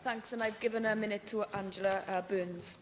Thanks, and I've given a minute to Angela Burns.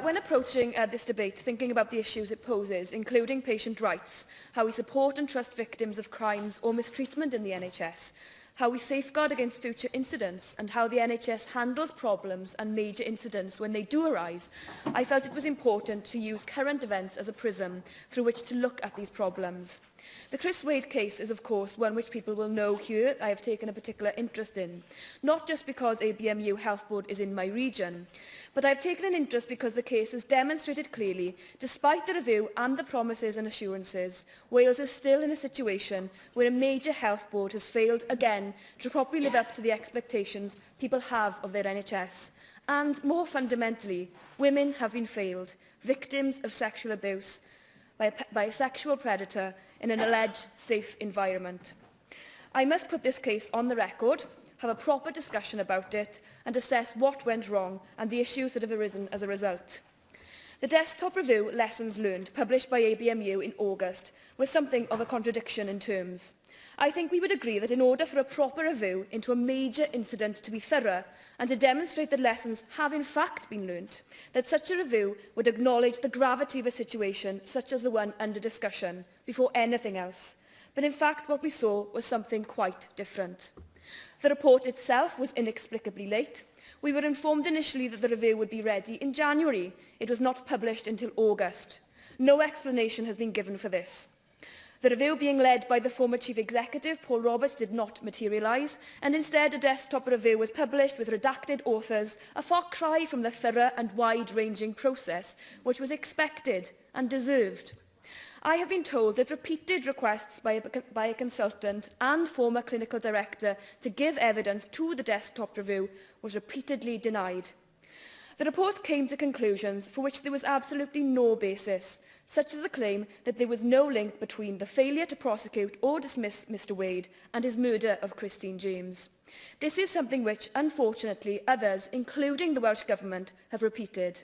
When approaching this debate, thinking about the issues it poses, including patient rights, how we support and trust victims of crimes or mistreatment in the NHS, how we safeguard against future incidents, and how the NHS handles problems and major incidents when they do arise, I felt it was important to use current events as a prism through which to look at these problems. The Kris Wade case is, of course, one which people will know here I have taken a particular interest in, not just because ABMU Health Board is in my region, but I have taken an interest because the case has demonstrated clearly, despite the review and the promises and assurances, Wales is still in a situation where a major health board has failed again to properly live up to the expectations people have of their NHS. And more fundamentally, women have been failed, victims of sexual abuse by a sexual predator in an alleged safe environment. I must put this case on the record, have a proper discussion about it, and assess what went wrong and the issues that have arisen as a result. The desktop review Lessons Learned, published by ABMU in August, was something of a contradiction in terms. I think we would agree that in order for a proper review into a major incident to be thorough and to demonstrate that lessons have in fact been learnt, that such a review would acknowledge the gravity of a situation such as the one under discussion before anything else. But in fact what we saw was something quite different. The report itself was inexplicably late. We were informed initially that the review would be ready in January. It was not published until August. No explanation has been given for this. The review being led by the former Chief Executive, Paul Roberts, did not materialise, and instead a desktop review was published with redacted authors, a far cry from the thorough and wide-ranging process which was expected and deserved. I have been told that repeated requests by a consultant and former clinical director to give evidence to the desktop review was repeatedly denied. The report came to conclusions for which there was absolutely no basis, such as the claim that there was no link between the failure to prosecute or dismiss Mr Wade and his murder of Christine James. This is something which, unfortunately, others, including the Welsh Government, have repeated.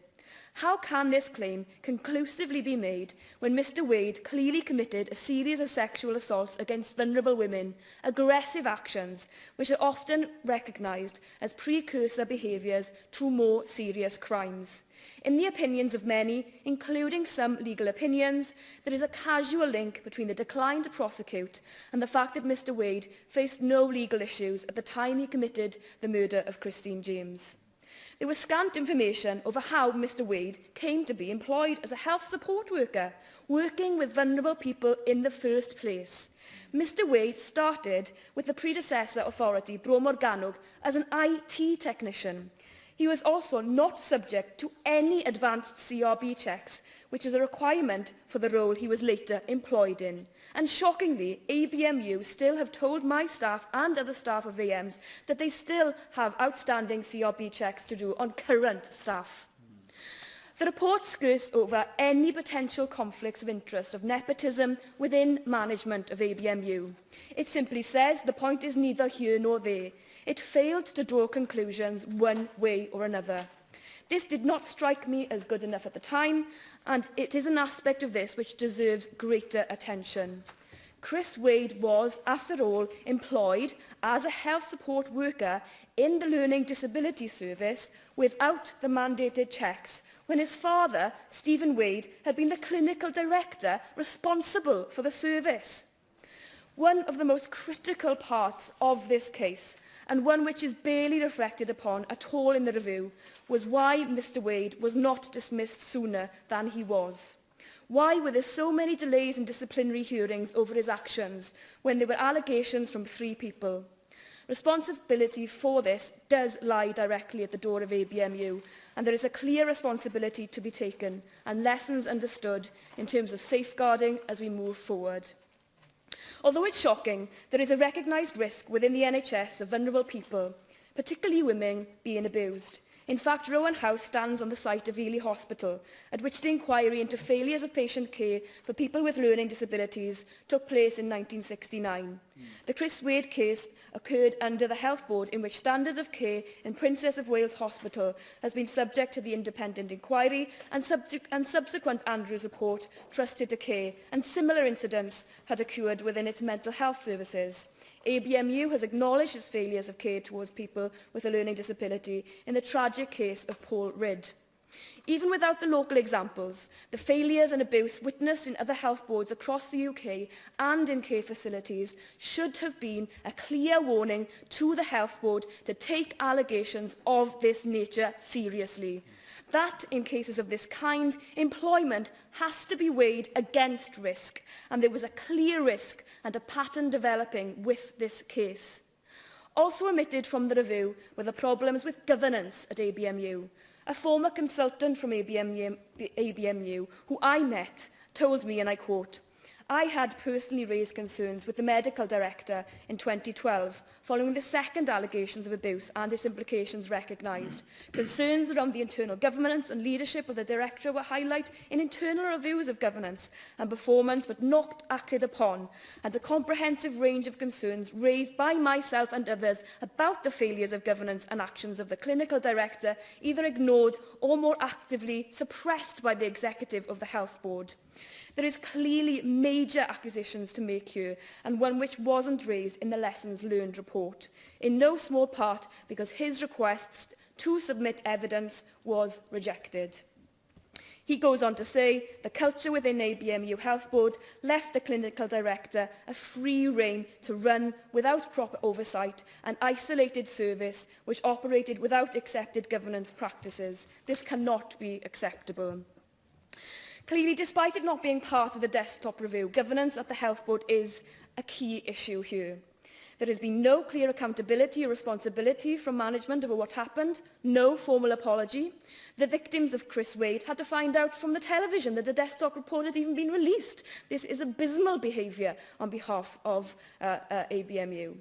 How can this claim conclusively be made when Mr Wade clearly committed a series of sexual assaults against vulnerable women, aggressive actions which are often recognised as precursor behaviours to more serious crimes? In the opinions of many, including some legal opinions, there is a casual link between the decline to prosecute and the fact that Mr Wade faced no legal issues at the time he committed the murder of Christine James. There was scant information over how Mr Wade came to be employed as a health support worker, working with vulnerable people in the first place. Mr Wade started with the predecessor authority, Bro Morgannwg, as an IT technician. He was also not subject to any advanced CRB checks, which is a requirement for the role he was later employed in. And shockingly, ABMU still have told my staff and other staff of AMs that they still have outstanding CRB checks to do on current staff. The report skirts over any potential conflicts of interest of nepotism within management of ABMU. It simply says the point is neither here nor there. It failed to draw conclusions one way or another. This did not strike me as good enough at the time, and it is an aspect of this which deserves greater attention. Kris Wade was, after all, employed as a health support worker in the Learning Disability Service without the mandated checks, when his father, Stephen Wade, had been the clinical director responsible for the service. One of the most critical parts of this case, and one which is barely reflected upon at all in the review, was why Mr Wade was not dismissed sooner than he was. Why were there so many delays in disciplinary hearings over his actions when there were allegations from 3 people? Responsibility for this does lie directly at the door of ABMU, and there is a clear responsibility to be taken and lessons understood in terms of safeguarding as we move forward. Although it's shocking, there is a recognised risk within the NHS of vulnerable people, particularly women, being abused. In fact, Rowan House stands on the site of Ely Hospital, at which the inquiry into failures of patient care for people with learning disabilities took place in 1969. The Kris Wade case occurred under the Health Board, in which standards of care in Princess of Wales Hospital has been subject to the independent inquiry and subsequent Andrews report trusted to care, and similar incidents had occurred within its mental health services. ABMU has acknowledged its failures of care towards people with a learning disability in the tragic case of Paul Ridd. Even without the local examples, the failures and abuse witnessed in other health boards across the UK and in care facilities should have been a clear warning to the health board to take allegations of this nature seriously. That, in cases of this kind, employment has to be weighed against risk, and there was a clear risk and a pattern developing with this case. Also omitted from the review were the problems with governance at ABMU. A former consultant from ABMU, who I met, told me, and I quote, "I had personally raised concerns with the medical director in 2012 following the second allegations of abuse and its implications recognised. Concerns around the internal governance and leadership of the director were highlighted in internal reviews of governance and performance but not acted upon, and a comprehensive range of concerns raised by myself and others about the failures of governance and actions of the clinical director either ignored or more actively suppressed by the executive of the health board. There is clearly major accusations to make here, and one which wasn't raised in the lessons learned report, in no small part because his request to submit evidence was rejected." He goes on to say, "The culture within ABMU Health Board left the clinical director a free rein to run without proper oversight an isolated service which operated without accepted governance practices. This cannot be acceptable." Clearly, despite it not being part of the desktop review, governance at the Health Board is a key issue here. There has been no clear accountability or responsibility from management over what happened, no formal apology. The victims of Kris Wade had to find out from the television that the desktop report had even been released. This is abysmal behaviour on behalf of ABMU.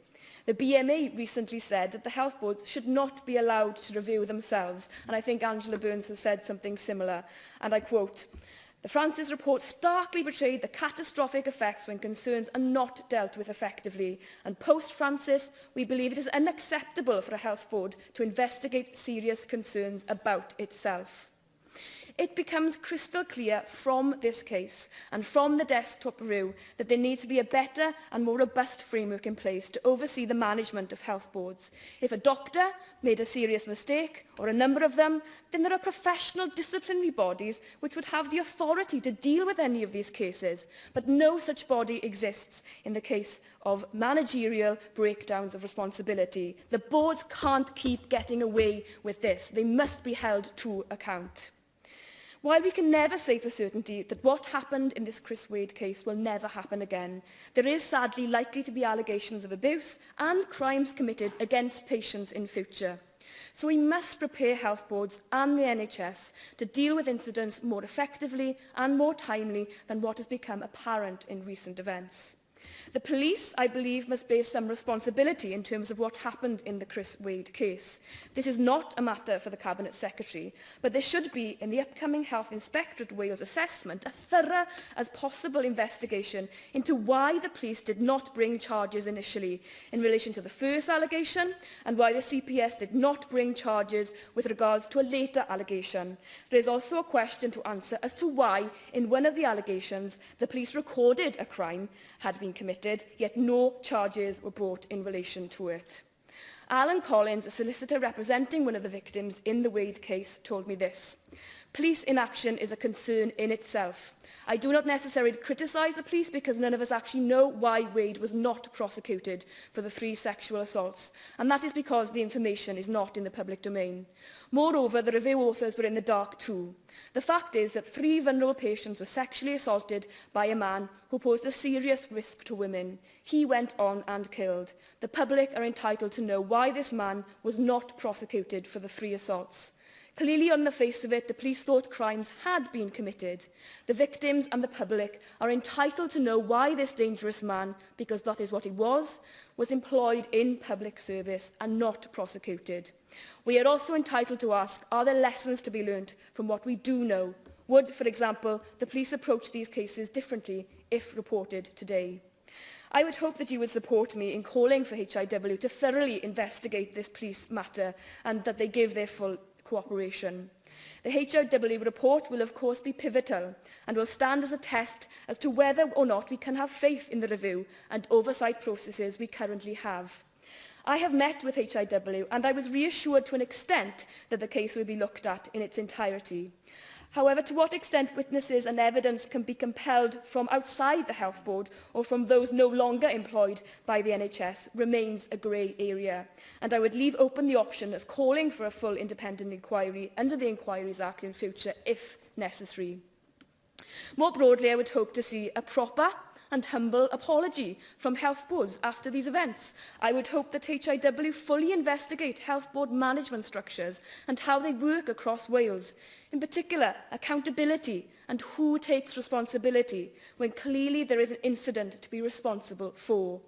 The BMA recently said that the Health Board should not be allowed to review themselves, and I think Angela Burns has said something similar, and I quote, "The Francis report starkly betrayed the catastrophic effects when concerns are not dealt with effectively, and post-Francis, we believe it is unacceptable for a health board to investigate serious concerns about itself." It becomes crystal clear from this case and from the desktop review that there needs to be a better and more robust framework in place to oversee the management of health boards. If a doctor made a serious mistake, or a number of them, then there are professional disciplinary bodies which would have the authority to deal with any of these cases. But no such body exists in the case of managerial breakdowns of responsibility. The boards can't keep getting away with this. They must be held to account. While we can never say for certainty that what happened in this Kris Wade case will never happen again, there is sadly likely to be allegations of abuse and crimes committed against patients in future. So we must prepare health boards and the NHS to deal with incidents more effectively and more timely than what has become apparent in recent events. The police, I believe, must bear some responsibility in terms of what happened in the Kris Wade case. This is not a matter for the Cabinet Secretary, but there should be, in the upcoming Health Inspectorate Wales assessment, a thorough as possible investigation into why the police did not bring charges initially in relation to the first allegation and why the CPS did not bring charges with regards to a later allegation. There is also a question to answer as to why, in one of the allegations, the police recorded a crime had been committed, yet no charges were brought in relation to it. Alan Collins, a solicitor representing one of the victims in the Wade case, told me this: "Police inaction is a concern in itself. I do not necessarily criticise the police because none of us actually know why Wade was not prosecuted for the 3 sexual assaults, and that is because the information is not in the public domain. Moreover, the review authors were in the dark too. The fact is that 3 vulnerable patients were sexually assaulted by a man who posed a serious risk to women. He went on and killed. The public are entitled to know why this man was not prosecuted for the 3 assaults. Clearly, on the face of it, the police thought crimes had been committed. The victims and the public are entitled to know why this dangerous man, because that is what he was employed in public service and not prosecuted. We are also entitled to ask, are there lessons to be learnt from what we do know? Would, for example, the police approach these cases differently if reported today? I would hope that you would support me in calling for HIW to thoroughly investigate this police matter and that they give their full cooperation. The HIW report will of course be pivotal and will stand as a test as to whether or not we can have faith in the review and oversight processes we currently have. I have met with HIW and I was reassured to an extent that the case will be looked at in its entirety. However, to what extent witnesses and evidence can be compelled from outside the Health Board or from those no longer employed by the NHS remains a grey area, and I would leave open the option of calling for a full independent inquiry under the Inquiries Act in future if necessary. More broadly, I would hope to see a proper and humble apology from health boards after these events. I would hope that HIW fully investigate health board management structures and how they work across Wales. In particular, accountability and who takes responsibility when clearly there is an incident to be responsible for.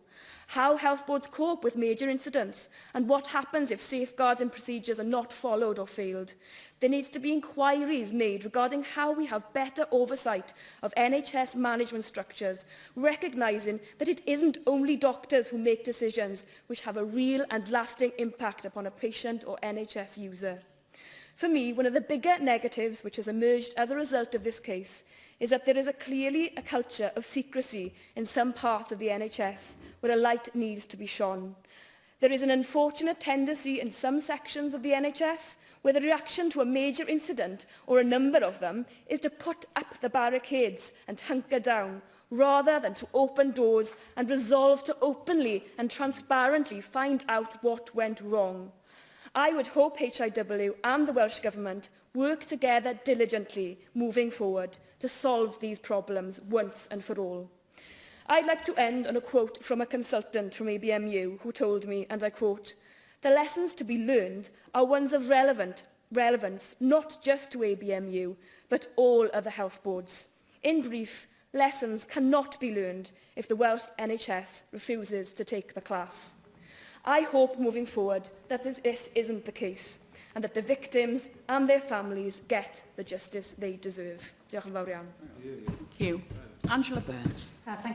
How health boards cope with major incidents and what happens if safeguards and procedures are not followed or failed. There needs to be inquiries made regarding how we have better oversight of NHS management structures, recognising that it isn't only doctors who make decisions which have a real and lasting impact upon a patient or NHS user. For me, one of the bigger negatives which has emerged as a result of this case is that there is clearly a culture of secrecy in some parts of the NHS where a light needs to be shone. There is an unfortunate tendency in some sections of the NHS where the reaction to a major incident, or a number of them, is to put up the barricades and hunker down, rather than to open doors and resolve to openly and transparently find out what went wrong. I would hope HIW and the Welsh Government work together diligently moving forward to solve these problems once and for all. I'd like to end on a quote from a consultant from ABMU who told me, and I quote, "The lessons to be learned are ones of relevance not just to ABMU, but all other health boards. In brief, lessons cannot be learned if the Welsh NHS refuses to take the class." I hope moving forward that this isn't the case and that the victims and their families get the justice they deserve. Diolch yn fawr iawn. Thank you. Angela Burns. Thank you.